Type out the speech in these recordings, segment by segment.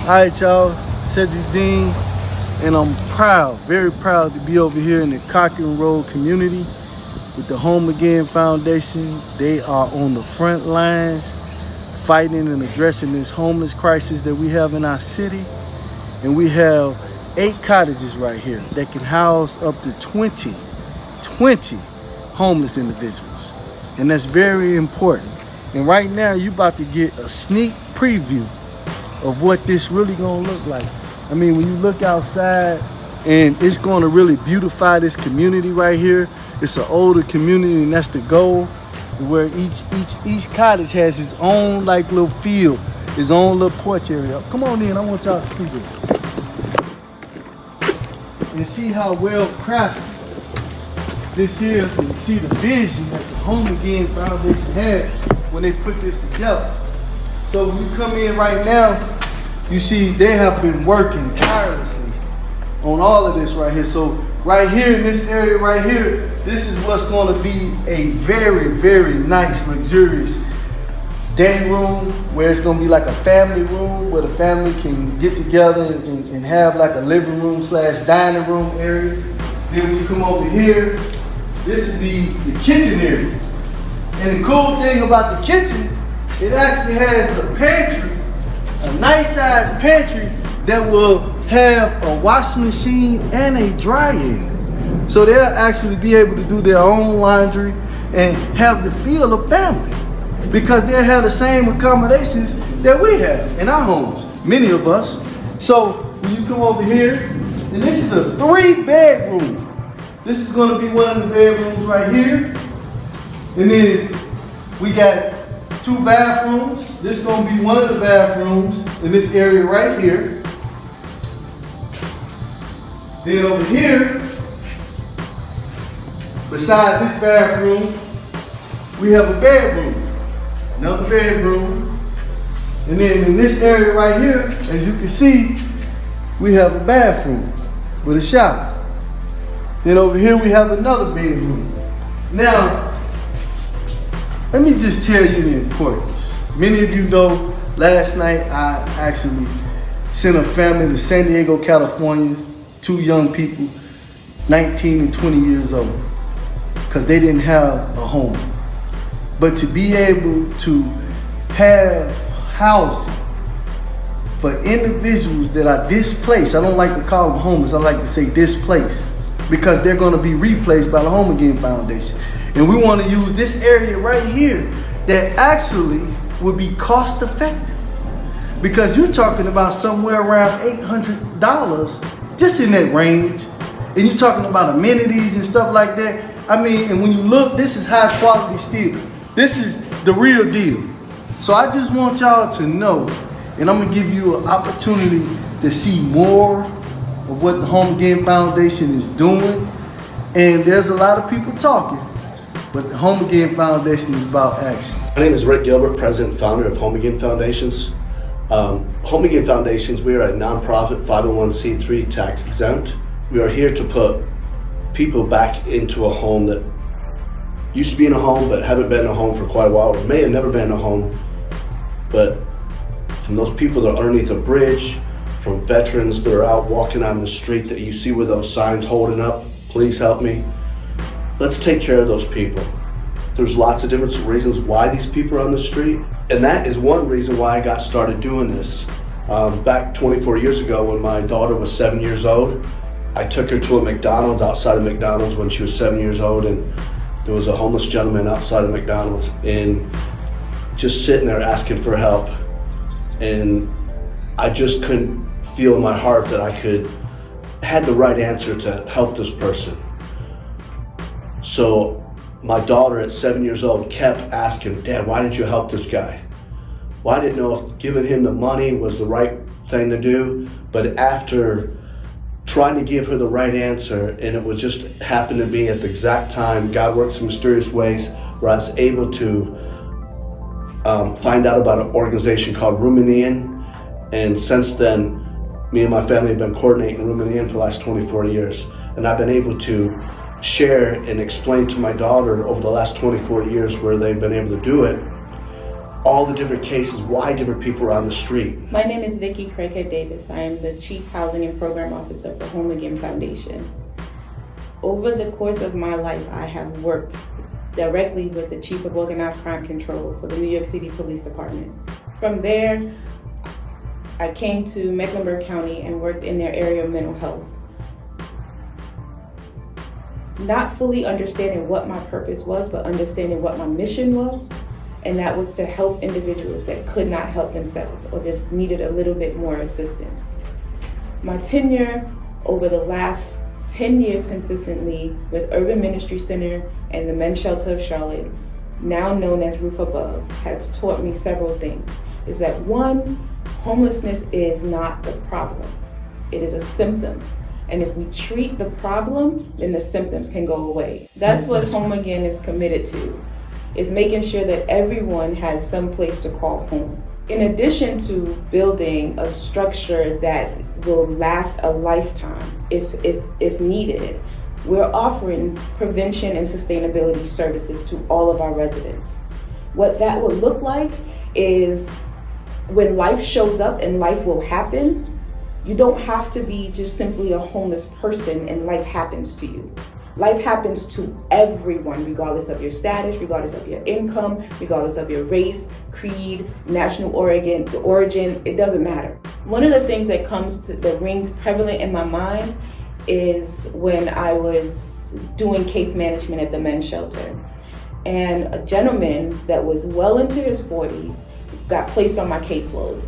Alright, y'all, Cedric Dean, and I'm proud, very proud to be over here in the Cochran Road community with the Home Again Foundation. They are on the front lines fighting and addressing this homeless crisis that we have in our city. And we have 8 cottages right here that can house up to 20 homeless individuals. And that's very important. And right now, you about to get a sneak preview of what this really gonna look like. I mean, when you look outside, and it's gonna really beautify this community right here. It's an older community, and that's the goal, where each cottage has its own like little field, its own little porch area. Come on in, I want y'all to see this. And see how well crafted this is, and see the vision that the Home Again Foundation had when they put this together. So when you come in right now, you see they have been working tirelessly on all of this right here. So right here in this area right here, this is what's going to be a very, very nice, luxurious day room, where it's going to be like a family room where the family can get together and have like a living room / dining room area. Then when you come over here, this would be the kitchen area. And the cool thing about the kitchen, it actually has a pantry, a nice sized pantry that will have a washing machine and a dryer in it. So they'll actually be able to do their own laundry and have the feel of family, because they'll have the same accommodations that we have in our homes, many of us. So when you come over here, and this is a 3-bedroom. This is gonna be one of the bedrooms right here. And then we got 2 bathrooms. This is gonna be one of the bathrooms in this area right here. Then over here, beside this bathroom, we have a bedroom, another bedroom. And then in this area right here, as you can see, we have a bathroom with a shower. Then over here we have another bedroom. Now, let me just tell you the importance. Many of you know, last night I actually sent a family to San Diego, California, 2 young people, 19 and 20 years old, because they didn't have a home. But to be able to have housing for individuals that are displaced, I don't like to call them homeless, I like to say displaced, because they're gonna be replaced by the Home Again Foundation. And we want to use this area right here that actually would be cost effective, because you're talking about somewhere around $800 just in that range. And you're talking about amenities and stuff like that. I mean, and when you look, this is high quality steel. This is the real deal. So I just want y'all to know, and I'm gonna give you an opportunity to see more of what the Home Again Foundation is doing. And there's a lot of people talking, but the Home Again Foundation is about action. My name is Rick Gilbert, president and founder of Home Again Foundations. Home Again Foundations, we are a nonprofit 501c3 tax exempt. We are here to put people back into a home that used to be in a home but haven't been in a home for quite a while, or may have never been in a home. But from those people that are underneath a bridge, from veterans that are out walking on the street that you see with those signs holding up, please help me. Let's take care of those people. There's lots of different reasons why these people are on the street, and that is one reason why I got started doing this. Back 24 years ago, when my daughter was 7 years old, I took her to a McDonald's, outside of McDonald's, when she was 7 years old, and there was a homeless gentleman outside of McDonald's, and just sitting there asking for help. And I just couldn't feel in my heart that I had the right answer to help this person. So my daughter at 7 years old kept asking, "Dad, why didn't you help this guy?" Well, I didn't know if giving him the money was the right thing to do, but after trying to give her the right answer, and it was just happened to be at the exact time, God works in mysterious ways, where I was able to find out about an organization called Room in the Inn. And since then, me and my family have been coordinating Room in the Inn for the last 24 years. And I've been able to share and explain to my daughter over the last 24 years where they've been able to do it, all the different cases, why different people are on the street. My name is Vicki Craighead Davis. I am the Chief Housing and Program Officer for Home Again Foundation. Over the course of my life, I have worked directly with the Chief of Organized Crime Control for the New York City Police Department. From there, I came to Mecklenburg County and worked in their area of mental health. Not fully understanding what my purpose was, but understanding what my mission was, and that was to help individuals that could not help themselves or just needed a little bit more assistance. My tenure over the last 10 years consistently with Urban Ministry Center and the Men's Shelter of Charlotte, now known as Roof Above, has taught me several things. Is that one, homelessness is not the problem. It is a symptom. And if we treat the problem, then the symptoms can go away. That's what Home Again is committed to, is making sure that everyone has some place to call home. In addition to building a structure that will last a lifetime if needed, we're offering prevention and sustainability services to all of our residents. What that would look like is when life shows up and life will happen, you don't have to be just simply a homeless person and life happens to you. Life happens to everyone, regardless of your status, regardless of your income, regardless of your race, creed, national origin, it doesn't matter. One of the things that rings prevalent in my mind is when I was doing case management at the men's shelter. And a gentleman that was well into his 40s got placed on my caseload.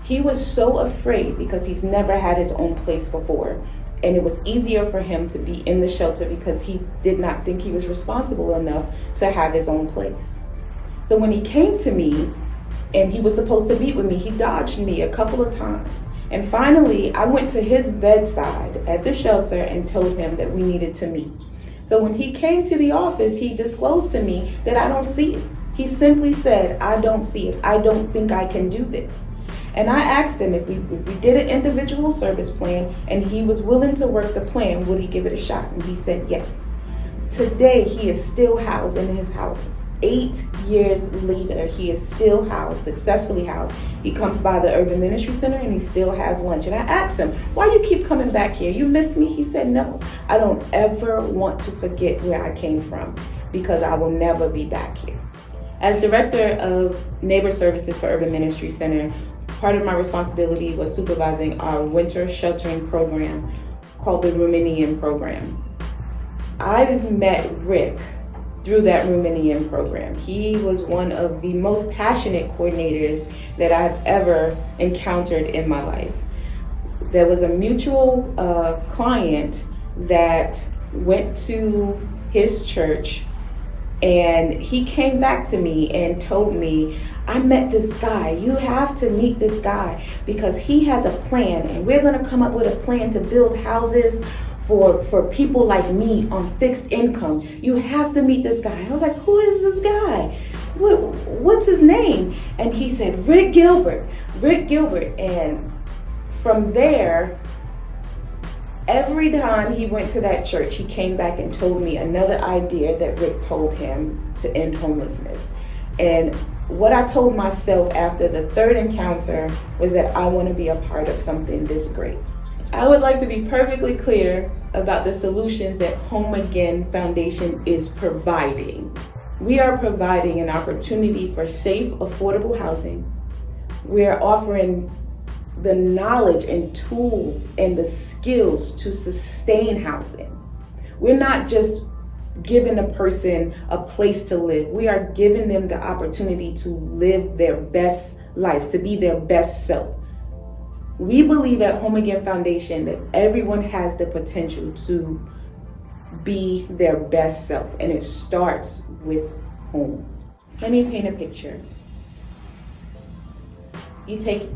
He was so afraid because he's never had his own place before. And it was easier for him to be in the shelter because he did not think he was responsible enough to have his own place. So when he came to me and he was supposed to meet with me, he dodged me a couple of times. And finally, I went to his bedside at the shelter and told him that we needed to meet. So when he came to the office, he disclosed to me that I don't see it. He simply said, I don't see it. I don't think I can do this. And I asked him if we did an individual service plan and he was willing to work the plan, would he give it a shot? And he said yes. Today, he is still housed in his house. 8 years later, he is still housed, successfully housed. He comes by the Urban Ministry Center and he still has lunch. And I asked him, why you keep coming back here? You miss me? He said, no, I don't ever want to forget where I came from because I will never be back here. As Director of Neighbor Services for Urban Ministry Center, part of my responsibility was supervising our winter sheltering program called the Ruminian program. I met Rick through that Ruminian program. He was one of the most passionate coordinators that I've ever encountered in my life. There was a mutual client that went to his church, and he came back to me and told me, I met this guy. You have to meet this guy because he has a plan and we're going to come up with a plan to build houses for people like me on fixed income. You have to meet this guy. I was like, who is this guy? What's his name? And he said, Rick Gilbert. And from there, every time he went to that church, he came back and told me another idea that Rick told him to end homelessness. And what I told myself after the third encounter was that I want to be a part of something this great. I would like to be perfectly clear about the solutions that Home Again Foundation is providing. We are providing an opportunity for safe, affordable housing. We are offering the knowledge and tools and the skills to sustain housing. We're not just giving a person a place to live. We are giving them the opportunity to live their best life, to be their best self. We believe at Home Again Foundation that everyone has the potential to be their best self, and it starts with home. Let me paint a picture. You take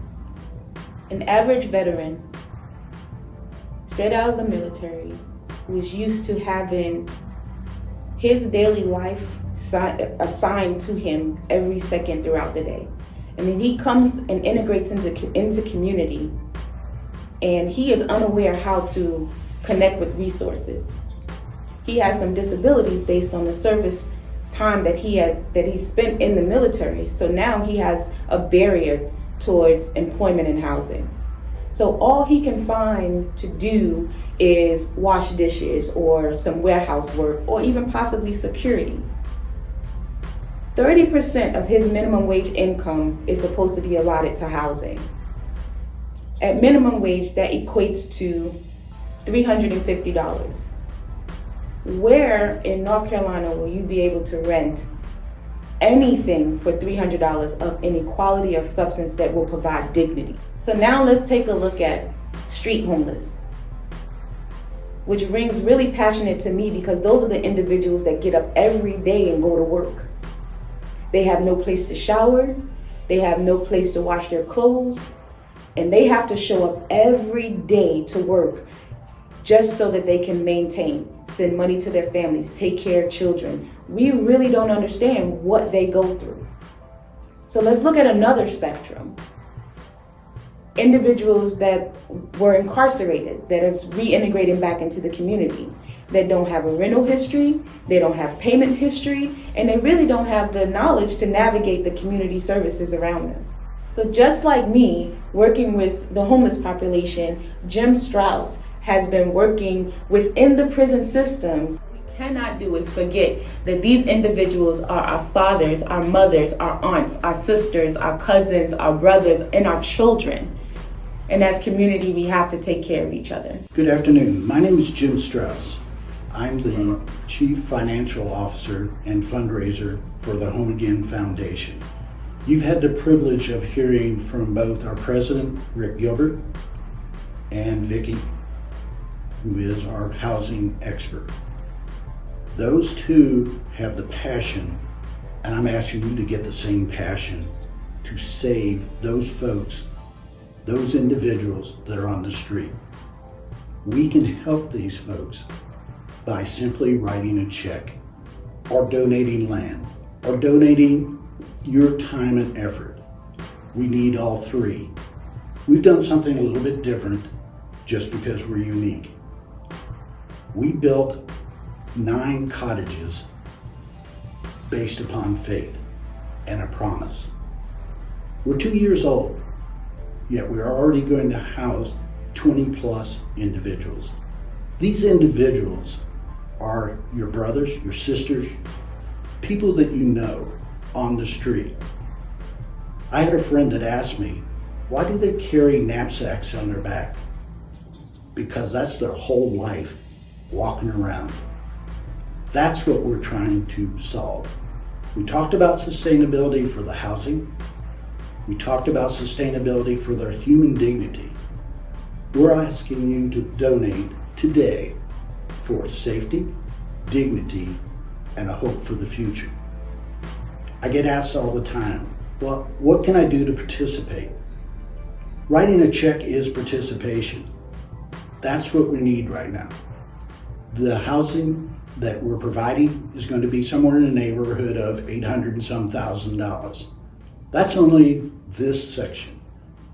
an average veteran straight out of the military who is used to having his daily life assigned to him every second throughout the day. And then he comes and integrates into community, and he is unaware how to connect with resources. He has some disabilities based on the service time that he spent in the military. So now he has a barrier towards employment and housing. So all he can find to do is wash dishes or some warehouse work or even possibly security. 30% of his minimum wage income is supposed to be allotted to housing. At minimum wage, that equates to $350. Where in North Carolina will you be able to rent anything for $300 of any quality of substance that will provide dignity? So now let's take a look at street homeless, which rings really passionate to me because those are the individuals that get up every day and go to work. They have no place to shower, they have no place to wash their clothes, and they have to show up every day to work just so that they can maintain, send money to their families, take care of children. We really don't understand what they go through. So let's look at another spectrum. Individuals that were incarcerated, that is reintegrating back into the community, that don't have a rental history, they don't have payment history, and they really don't have the knowledge to navigate the community services around them. So just like me, working with the homeless population, Jim Strauss has been working within the prison systems. What we cannot do is forget that these individuals are our fathers, our mothers, our aunts, our sisters, our cousins, our brothers, and our children. And as community, we have to take care of each other. Good afternoon. My name is Jim Strauss. I'm the Chief Financial Officer and fundraiser for the Home Again Foundation. You've had the privilege of hearing from both our president, Rick Gilbert, and Vicki, who is our housing expert. Those two have the passion, and I'm asking you to get the same passion to save those folks, those individuals that are on the street. We can help these folks by simply writing a check or donating land or donating your time and effort. We need all three. We've done something a little bit different just because we're unique. We built 9 cottages based upon faith and a promise. We're 2 years old, yet we're already going to house 20 plus individuals. These individuals are your brothers, your sisters, people that you know on the street. I had a friend that asked me, why do they carry knapsacks on their back? Because that's their whole life, walking around. That's what we're trying to solve. We talked about sustainability for the housing. We talked about sustainability for their human dignity. We're asking you to donate today for safety, dignity, and a hope for the future. I get asked all the time, well, what can I do to participate? Writing a check is participation. That's what we need right now. The housing that we're providing is going to be somewhere in the neighborhood of $800 and some thousand. That's only this section.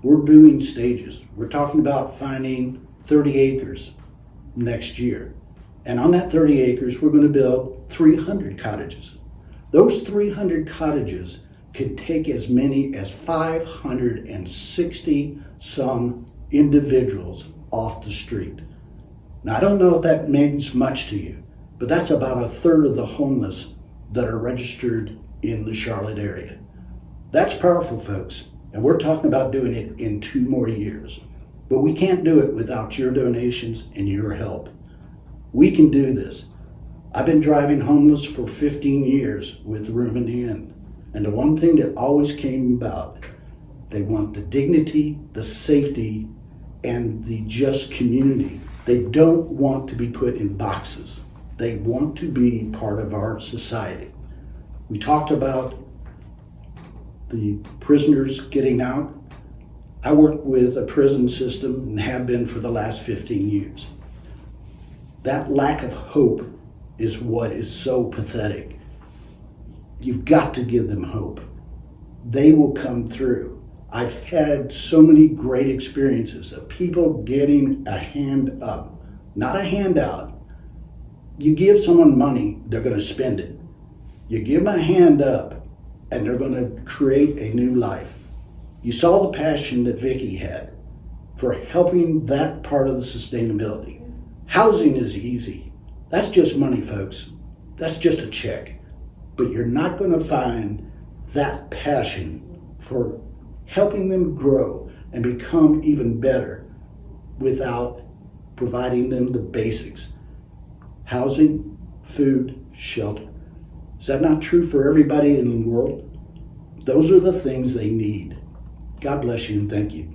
We're doing stages. We're talking about finding 30 acres next year. And on that 30 acres, we're going to build 300 cottages. Those 300 cottages can take as many as 560 some individuals off the street. Now, I don't know if that means much to you, but that's about a third of the homeless that are registered in the Charlotte area. That's powerful, folks, and we're talking about doing it in 2 more years. But we can't do it without your donations and your help. We can do this. I've been driving homeless for 15 years with Room in the Inn, and the one thing that always came about, they want the dignity, the safety, and the just community. They don't want to be put in boxes. They want to be part of our society. We talked about the prisoners getting out. I work with a prison system and have been for the last 15 years. That lack of hope is what is so pathetic. You've got to give them hope. They will come through. I've had so many great experiences of people getting a hand up, not a handout. You give someone money, they're going to spend it. You give them a hand up and they're going to create a new life. You saw the passion that Vicki had for helping that part of the sustainability. Housing is easy. That's just money, folks. That's just a check. But you're not going to find that passion for helping them grow and become even better without providing them the basics. Housing, food, shelter. Is that not true for everybody in the world? Those are the things they need. God bless you and thank you.